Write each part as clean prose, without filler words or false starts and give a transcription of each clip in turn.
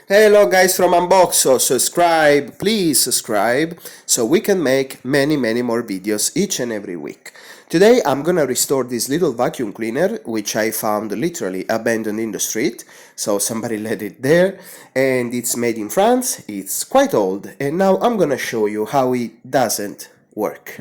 Hello guys from Unboxo, subscribe, please subscribe, so we can make many more videos each and every week. Today I'm gonna restore this little vacuum cleaner, which I found literally abandoned in the street, so somebody let it there, and it's made in France, it's quite old, and now I'm gonna show you how it doesn't work.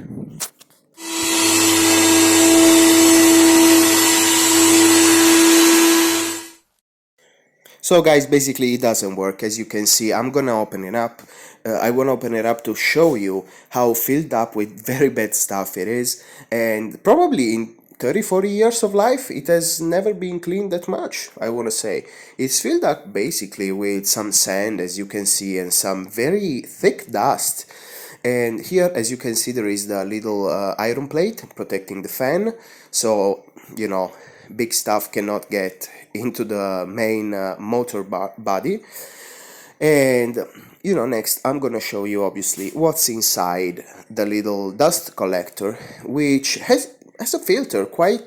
So guys, basically it doesn't work. As you can see, I'm gonna open it up. I wanna open it up to show you how filled up with very bad stuff it is, and probably in 30-40 years of life it has never been cleaned that much, I wanna say. It's filled up basically with some sand, as you can see, and some very thick dust. And here, as you can see, there is the little iron plate protecting the fan, so you know, big stuff cannot get into the main motor body. And next I'm gonna show you obviously what's inside the little dust collector, which has a filter, a quite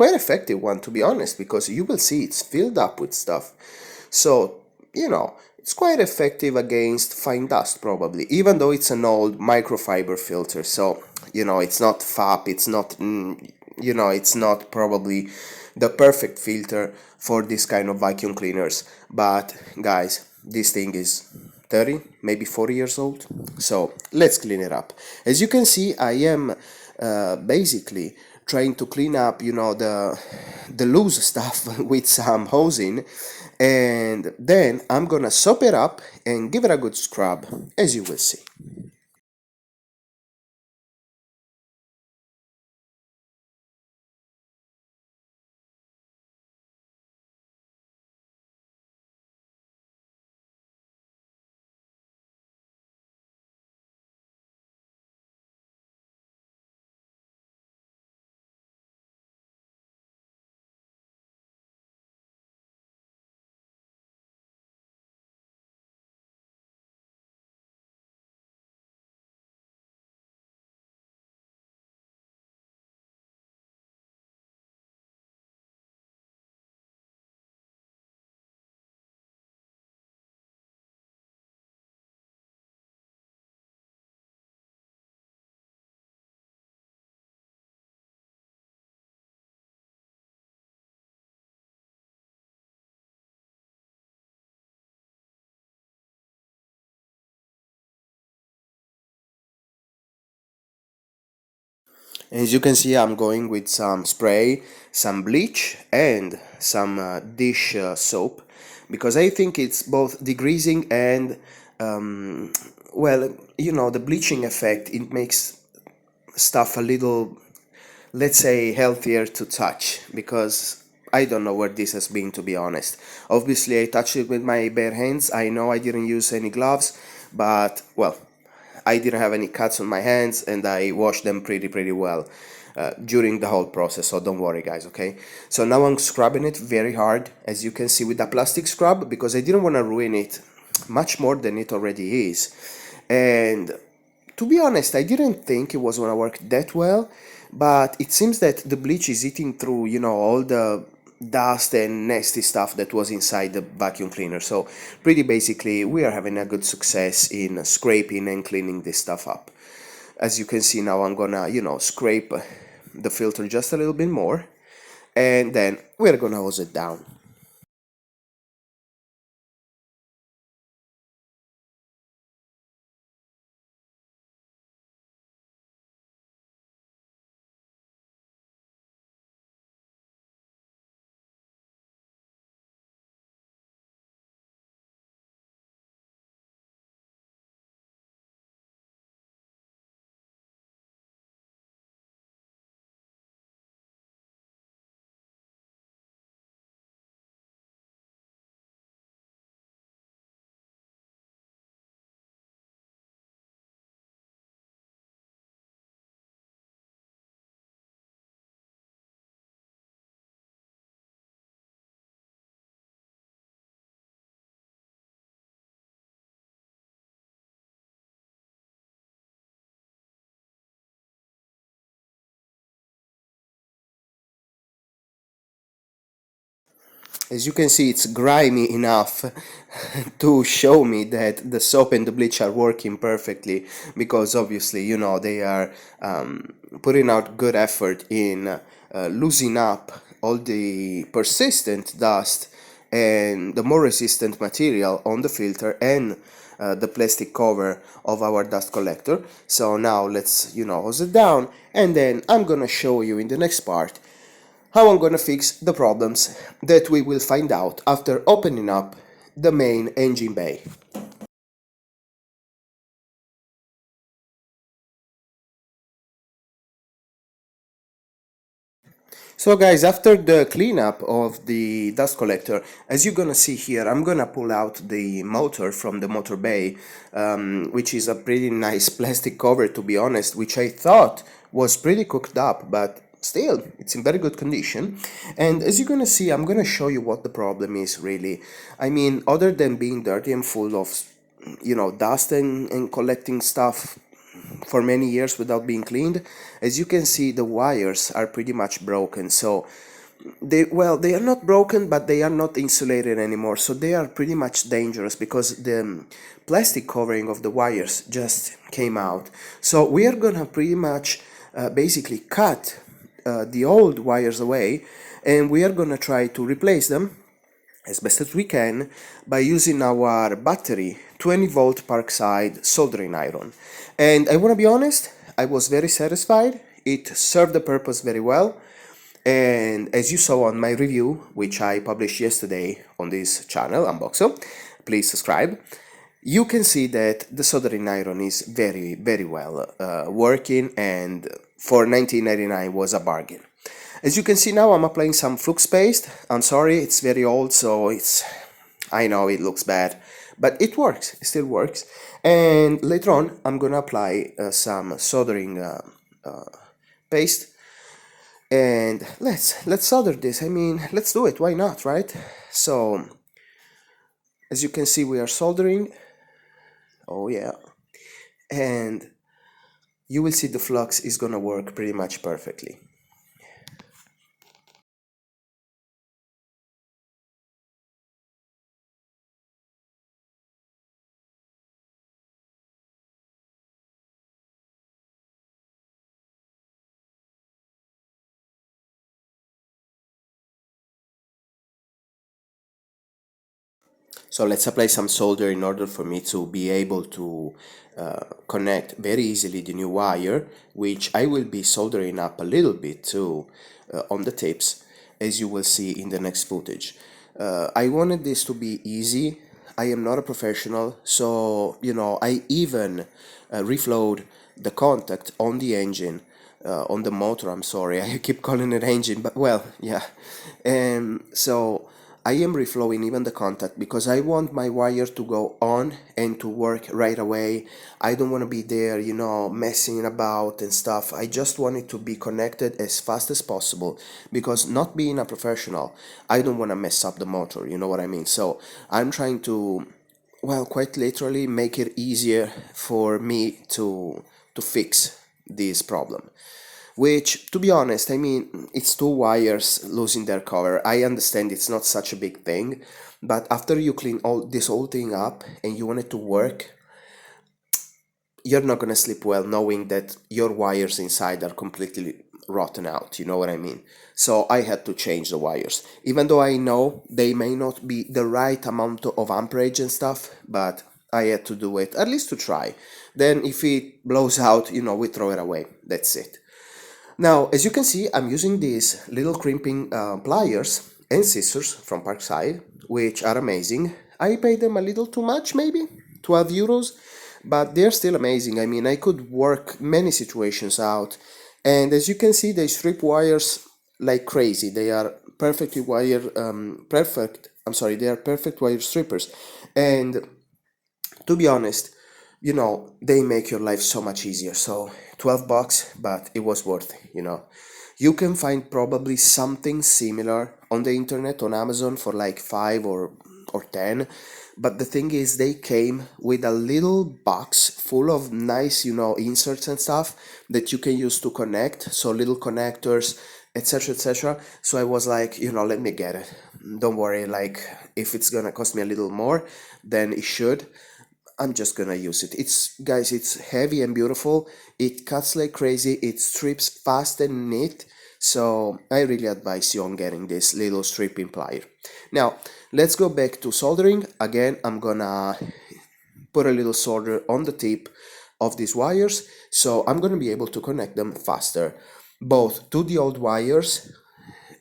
effective one, to be honest, because you will see it's filled up with stuff. So it's quite effective against fine dust, probably, even though it's an old microfiber filter. So it's not FAP, it's not it's not probably the perfect filter for this kind of vacuum cleaners. But guys, this thing is 30, maybe 40 years old. So let's clean it up. As you can see, I am basically trying to clean up, the loose stuff with some hosing, and then I'm gonna soap it up and give it a good scrub, as you will see. As you can see, I'm going with some spray, some bleach, and some dish soap, because I think it's both degreasing and, well, the bleaching effect. It makes stuff a little, let's say, healthier to touch, because I don't know where this has been, to be honest. Obviously, I touched it with my bare hands. I know I didn't use any gloves, but, well, I didn't have any cuts on my hands, and I washed them pretty well during the whole process, so don't worry guys, okay? So now I'm scrubbing it very hard, as you can see, with a plastic scrub, because I didn't want to ruin it much more than it already is. And to be honest, I didn't think it was gonna work that well, but it seems that the bleach is eating through, all the dust and nasty stuff that was inside the vacuum cleaner. So pretty basically, we are having a good success in scraping and cleaning this stuff up. As you can see now, I'm gonna, scrape the filter just a little bit more, and then we're gonna hose it down. As you can see, it's grimy enough to show me that the soap and the bleach are working perfectly, because obviously, they are putting out good effort in loosening up all the persistent dust and the more resistant material on the filter and the plastic cover of our dust collector. So now let's, hose it down, and then I'm gonna show you in the next part how I'm gonna fix the problems that we will find out after opening up the main engine bay. So guys, after the cleanup of the dust collector, as you're gonna see here, I'm gonna pull out the motor from the motor bay, which is a pretty nice plastic cover, to be honest, which I thought was pretty cooked up, but still, it's in very good condition. And as you're gonna see, I'm gonna show you what the problem is really. I mean, other than being dirty and full of, dust and collecting stuff for many years without being cleaned, as you can see, the wires are pretty much broken. So they are not broken, but they are not insulated anymore, so they are pretty much dangerous because the plastic covering of the wires just came out. So we are gonna pretty much basically cut the old wires away, and we are gonna try to replace them as best as we can by using our battery 20-volt parkside soldering iron. And I want to be honest, I was very satisfied. It served the purpose very well. And as you saw on my review, which I published yesterday on this channel, Unboxo, please subscribe, you can see that the soldering iron is very, very well working, and for 19.99 was a bargain. As you can see now, I'm applying some flux paste. I'm sorry, it's very old, so I know it looks bad, but it works, it still works. And later on, I'm gonna apply some soldering paste, and let's solder this. I mean, let's do it, why not, right? So, as you can see, we are soldering. Oh yeah. And you will see the flux is gonna work pretty much perfectly. So let's apply some solder in order for me to be able to connect very easily the new wire, which I will be soldering up a little bit too on the tips, as you will see in the next footage. I wanted this to be easy. I am not a professional, so I even reflowed the contact on the engine, on the motor. I'm sorry, I keep calling it engine, but well, yeah. And so I am reflowing even the contact because I want my wire to go on and to work right away. I don't want to be there, messing about and stuff. I just want it to be connected as fast as possible, because not being a professional, I don't want to mess up the motor, you know what I mean? So I'm trying to, well, quite literally make it easier for me to fix this problem. Which, to be honest, I mean, it's two wires losing their cover. I understand it's not such a big thing, but after you clean all this whole thing up and you want it to work, you're not gonna sleep well knowing that your wires inside are completely rotten out, you know what I mean? So I had to change the wires. Even though I know they may not be the right amount of amperage and stuff, but I had to do it, at least to try. Then if it blows out, we throw it away. That's it. Now, as you can see, I'm using these little crimping pliers and scissors from Parkside, which are amazing. I paid them a little too much, maybe 12 euros, but they're still amazing. I mean, I could work many situations out. And as you can see, they strip wires like crazy. They are perfectly wire, they are perfect wire strippers. And to be honest, they make your life so much easier. So 12 bucks, but it was worth it. You can find probably something similar on the internet, on Amazon, for like 5 or 10. But the thing is, they came with a little box full of nice, inserts and stuff that you can use to connect. So little connectors, etc., etc. So I was like, let me get it. don't worry, like if it's gonna cost me a little more than it should, I'm just gonna use it. It's, guys, it's heavy and beautiful. It cuts like crazy. It strips fast and neat. So I really advise you on getting this little stripping plier. Now let's go back to soldering. Again, I'm gonna put a little solder on the tip of these wires, so I'm gonna be able to connect them faster, both to the old wires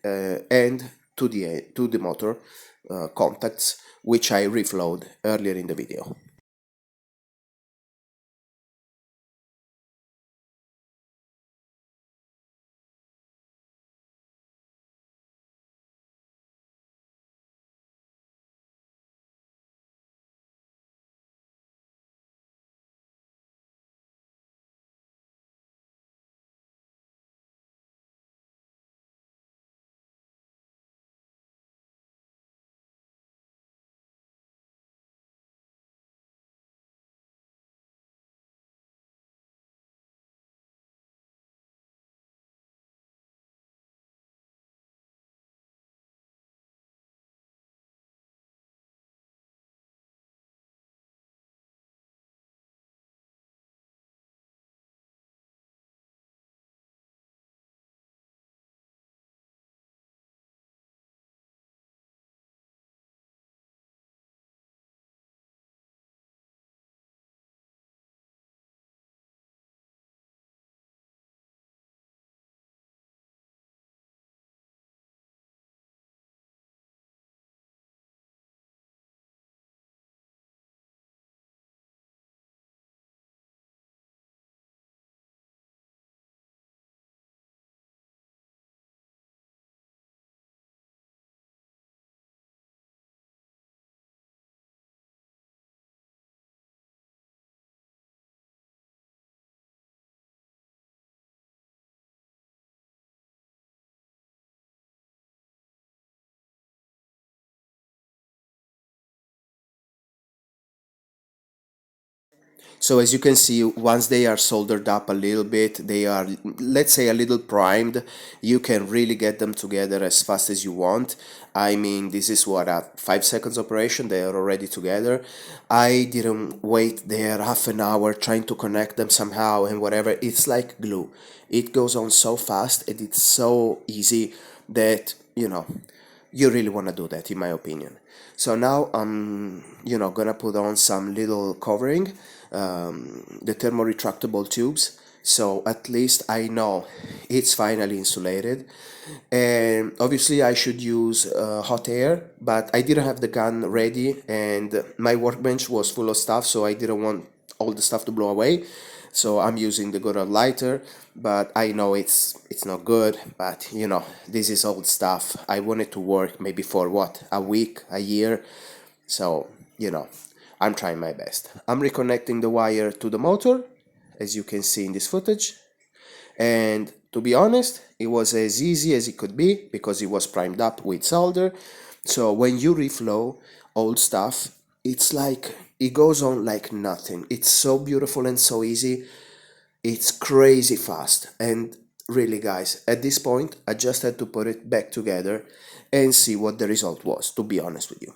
and to the motor contacts, which I reflowed earlier in the video. So as you can see, once they are soldered up a little bit, they are, let's say, a little primed, you can really get them together as fast as you want. I mean, this is what, a 5 seconds operation, they are already together. I didn't wait there half an hour trying to connect them somehow and whatever. It's like glue. It goes on so fast and it's so easy that, you really want to do that, in my opinion. So now I'm, gonna put on some little covering, the thermo-retractable tubes, so at least I know it's finally insulated. And obviously I should use hot air, but I didn't have the gun ready and my workbench was full of stuff, so I didn't want all the stuff to blow away. So I'm using the good old lighter, but I know it's not good. But this is old stuff. I want it to work maybe for what, a week, a year. So you know, I'm trying my best. I'm reconnecting the wire to the motor, as you can see in this footage. And to be honest, it was as easy as it could be because it was primed up with solder. So when you reflow old stuff, it's like it goes on like nothing. It's so beautiful and so easy. It's crazy fast. And really, guys, at this point, I just had to put it back together and see what the result was, to be honest with you.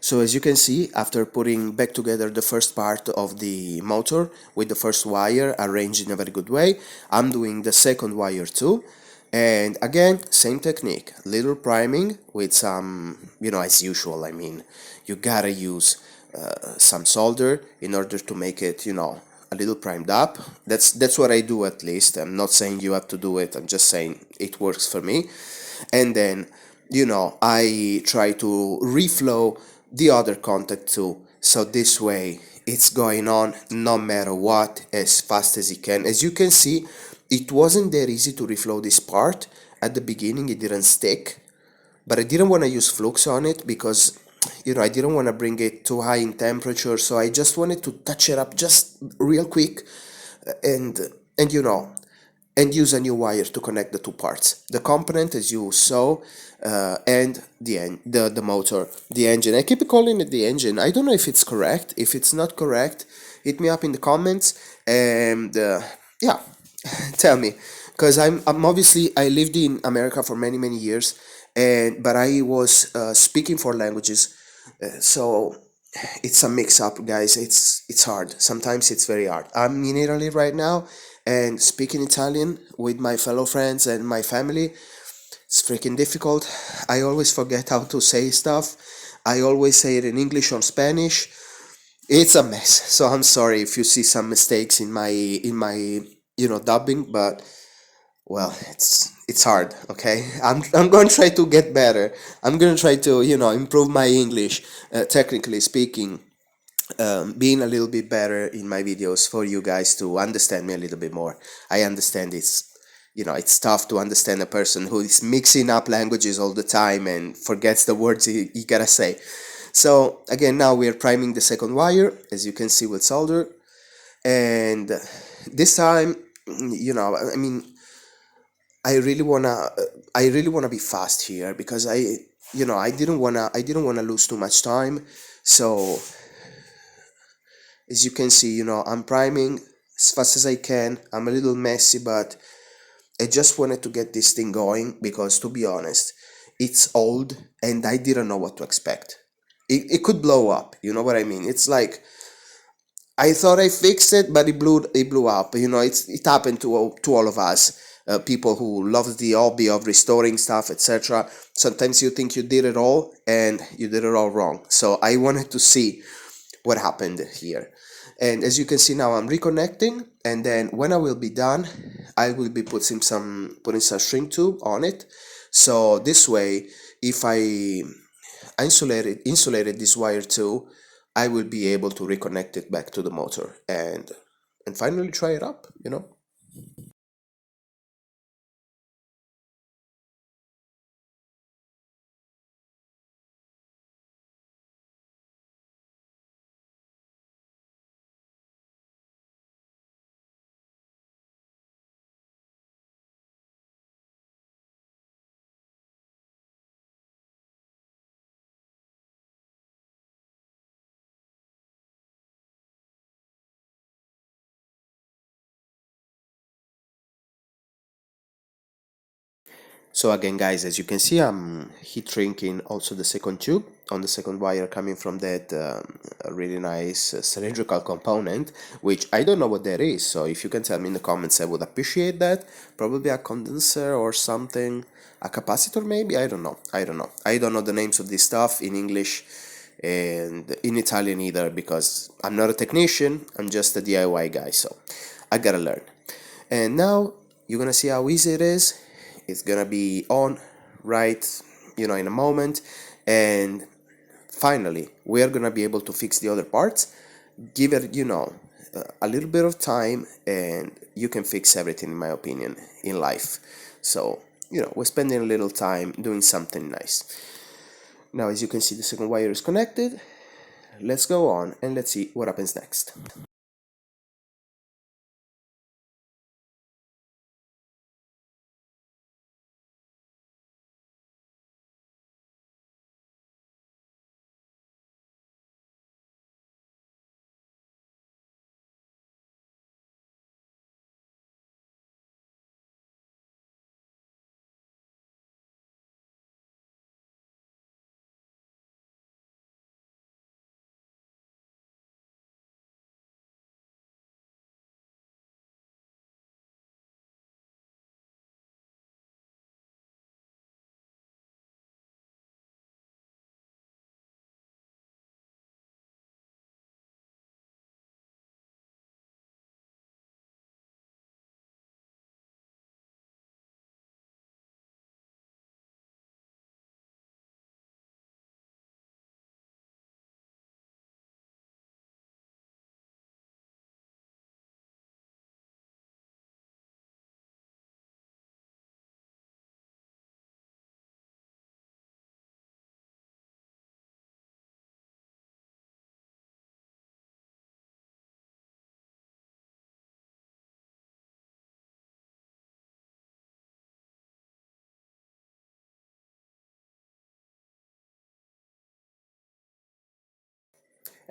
So as you can see, after putting back together the first part of the motor with the first wire arranged in a very good way, I'm doing the second wire too. And again, same technique, little priming with some, as usual, I mean, you gotta use some solder in order to make it, a little primed up. That's what I do, at least. I'm not saying you have to do it, I'm just saying it works for me. And then I try to reflow the other contact too, so this way it's going on no matter what, as fast as it can. As you can see, it wasn't that easy to reflow this part, at the beginning it didn't stick, but I didn't want to use flux on it because I didn't want to bring it too high in temperature, so I just wanted to touch it up just real quick, and and you know and use a new wire to connect the two parts, the component as you saw, and the motor, the engine. I keep calling it the engine. I don't know if it's correct. If it's not correct, hit me up in the comments, and yeah, tell me, because I'm obviously, I lived in America for many years, and but I was speaking four languages, so it's a mix up, guys. It's hard. Sometimes it's very hard. I'm in Italy right now, and speaking Italian with my fellow friends and my family, it's freaking difficult. I always forget how to say stuff. I always say it in English or Spanish. It's a mess. So I'm sorry if you see some mistakes in my dubbing, but well, it's hard. Okay, I'm going to try to get better. I'm going to try to improve my English, technically speaking, being a little bit better in my videos for you guys to understand me a little bit more. I understand it's tough to understand a person who is mixing up languages all the time and forgets the words he gotta say. So again, now we are priming the second wire, as you can see with solder, and this time, I mean, I really wanna be fast here because I didn't wanna lose too much time. So as you can see, I'm priming as fast as I can. I'm a little messy, but I just wanted to get this thing going because, to be honest, it's old and I didn't know what to expect. It could blow up, you know what I mean? It's like I thought I fixed it, but it blew up. It happened to all of us, people who love the hobby of restoring stuff, etc. Sometimes you think you did it all and you did it all wrong. So I wanted to see what happened here. And as you can see now, I'm reconnecting, and then when I will be done, I will be putting some shrink tube on it. So this way, if I insulated this wire too, I will be able to reconnect it back to the motor and finally try it up. So again, guys, as you can see, I'm heat shrinking also the second tube on the second wire coming from that really nice cylindrical component, which I don't know what that is. So if you can tell me in the comments, I would appreciate that. Probably a condenser or something, a capacitor maybe. I don't know. I don't know. I don't know the names of this stuff in English and in Italian either because I'm not a technician. I'm just a DIY guy, so I gotta learn. And now you're gonna see how easy it is. It's gonna be on right, in a moment, and finally we are gonna be able to fix the other parts. Give it, a little bit of time, and you can fix everything, in my opinion, in life. So we're spending a little time doing something nice. Now, as you can see, the second wire is connected. Let's go on and let's see what happens next.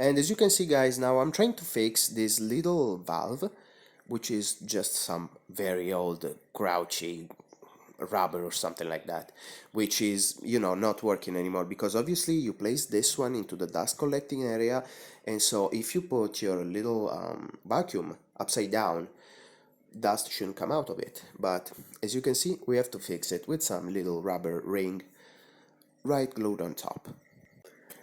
And as you can see, guys, now I'm trying to fix this little valve, which is just some very old grouchy rubber or something like that, which is, not working anymore, because obviously you place this one into the dust collecting area, and so if you put your little vacuum upside down, dust shouldn't come out of it. But as you can see, we have to fix it with some little rubber ring right glued on top.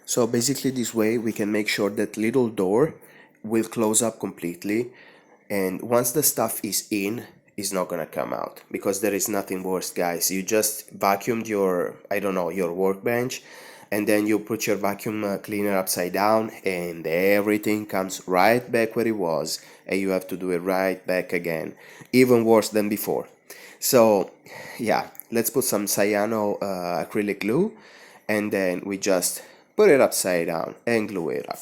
So basically this way we can make sure that little door will close up completely, and once the stuff is in, it's not gonna come out, because there is nothing worse, guys. You just vacuumed your, I don't know, your workbench, and then you put your vacuum cleaner upside down and everything comes right back where it was, and you have to do it right back again, even worse than before. So yeah, let's put some cyano acrylic glue, and then we just put it upside down and glue it up.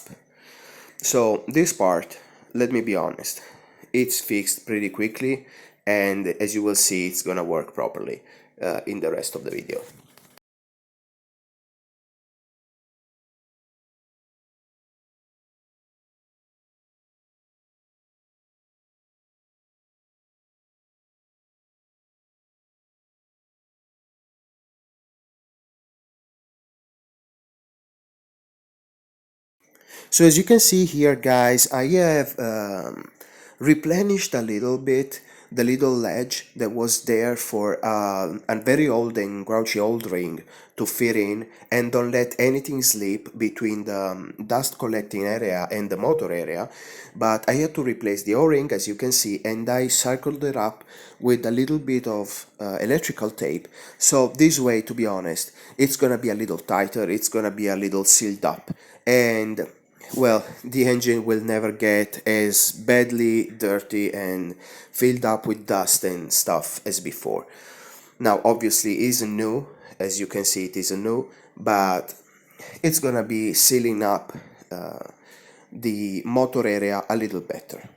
So this part, let me be honest, it's fixed pretty quickly, and as you will see, it's gonna work properly in the rest of the video. So as you can see here, guys, I have replenished a little bit the little ledge that was there for a very old and grouchy old ring to fit in, and don't let anything slip between the dust collecting area and the motor area. But I had to replace the o-ring, as you can see, and I circled it up with a little bit of electrical tape. So this way, to be honest, it's gonna be a little tighter, it's gonna be a little sealed up, and well, the engine will never get as badly dirty and filled up with dust and stuff as before. Now, obviously, it isn't new, as you can see, it isn't new, but it's gonna be sealing up uh, the motor area a little better.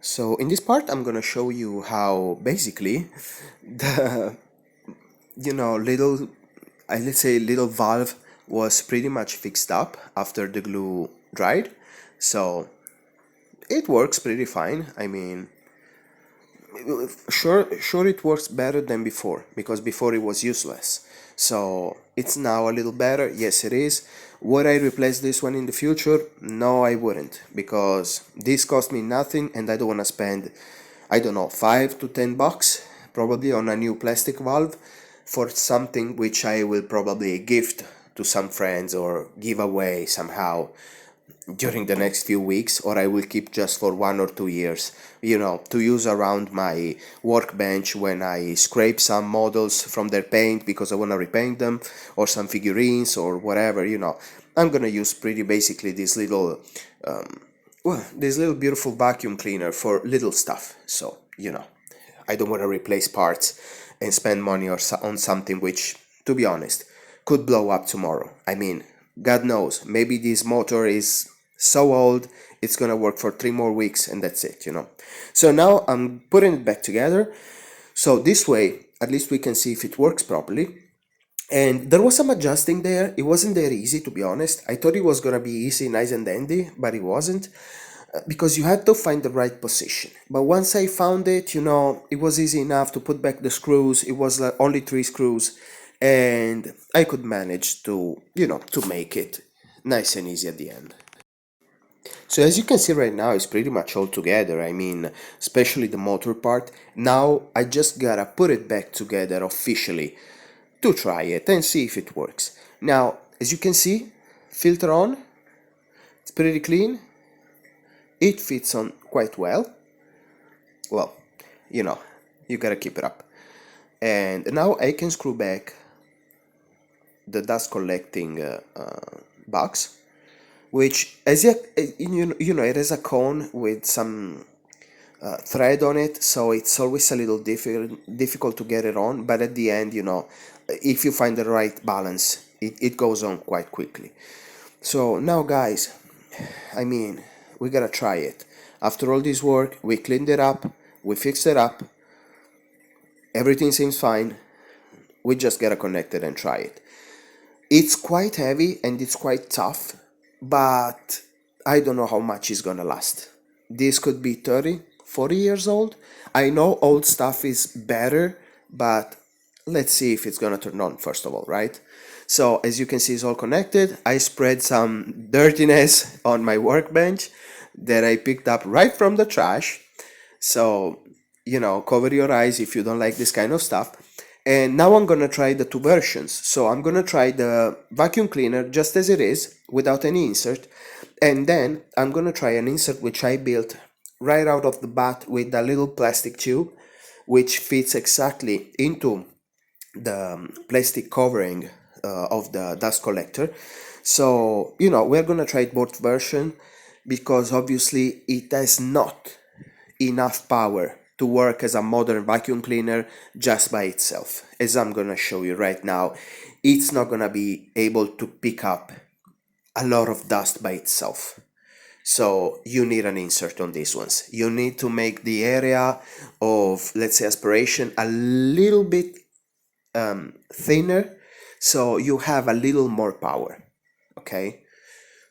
So in this part, I'm gonna show you how basically the little, let's say little valve was pretty much fixed up after the glue dried. So it works pretty fine. I mean, sure it works better than before, because before it was useless. So it's now a little better. Yes, it is. Would I replace this one in the future? No, I wouldn't, because this cost me nothing, and I don't want to spend, I don't know, $5 to $10 probably on a new plastic valve for something which I will probably gift to some friends or give away somehow during the next few weeks, or I will keep just for 1 or 2 years, to use around my workbench when I scrape some models from their paint because I want to repaint them, or some figurines or whatever. I'm gonna use pretty basically this little, this little beautiful vacuum cleaner for little stuff. So, I don't want to replace parts and spend money on something which, to be honest, could blow up tomorrow. I mean, God knows, maybe this motor is so old, it's gonna work for 3 more weeks and that's it. So now I'm putting it back together. So this way, at least we can see if it works properly. And there was some adjusting there. It wasn't that easy, to be honest. I thought it was gonna be easy, nice and dandy, but it wasn't, because you had to find the right position. But once I found it, it was easy enough to put back the screws. It was like only 3 screws, and I could manage to make it nice and easy at the end. So as you can see right now, it's pretty much all together. I mean, especially the motor part. Now I just gotta put it back together officially to try it and see if it works. Now, as you can see, filter on, it's pretty clean. It fits on quite well. Well, you know, you gotta keep it up. And now I can screw back the dust collecting box, which as it has a cone with some thread on it, so it's always a little difficult to get it on, but at the end, if you find the right balance, it goes on quite quickly. So now, guys, I mean, we gotta try it. After all this work, we cleaned it up, we fixed it up, everything seems fine. We just gotta connect it and try it. It's quite heavy and it's quite tough, but I don't know how much it's gonna last. This could be 30, 40 years old. I know old stuff is better, but let's see if it's gonna turn on first of all, right? So as you can see, it's all connected. I spread some dirtiness on my workbench that I picked up right from the trash. So, cover your eyes if you don't like this kind of stuff. And now I'm gonna try the two versions. So I'm gonna try the vacuum cleaner just as it is, without any insert. And then I'm gonna try an insert which I built right out of the bat with a little plastic tube, which fits exactly into the plastic covering of the dust collector. So, we're gonna try both version because obviously it has not enough power to work as a modern vacuum cleaner just by itself. As I'm gonna show you right now, it's not gonna be able to pick up a lot of dust by itself. So you need an insert on these ones. You need to make the area of, let's say, aspiration a little bit thinner, so you have a little more power. Okay,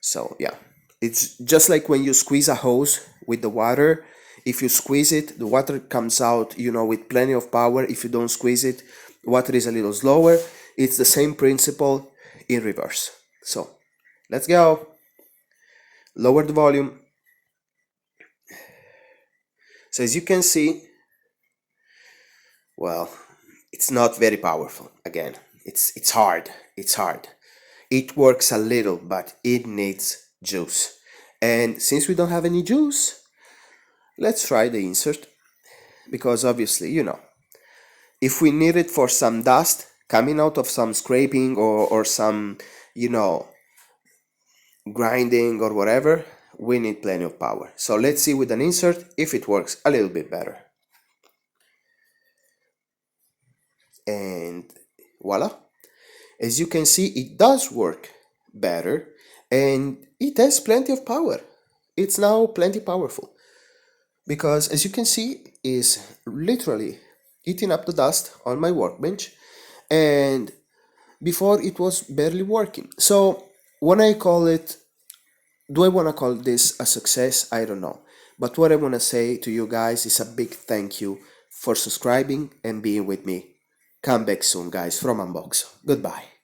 so yeah, it's just like when you squeeze a hose with the water. If you squeeze it, the water comes out, with plenty of power. If you don't squeeze it, water is a little slower. It's the same principle in reverse. So let's go. Lower the volume. So as you can see, well, it's not very powerful. Again, it's hard. It's hard. It works a little, but it needs juice. And since we don't have any juice, let's try the insert, because obviously, if we need it for some dust coming out of some scraping or some, grinding or whatever, we need plenty of power. So let's see with an insert if it works a little bit better. And voila. As you can see, it does work better and it has plenty of power. It's now plenty powerful because, as you can see, is literally eating up the dust on my workbench, and before it was barely working. So when I call it, do I want to call this a success? I don't know. But what I want to say to you guys is a big thank you for subscribing and being with me. Come back soon, guys, from Unbox. Goodbye.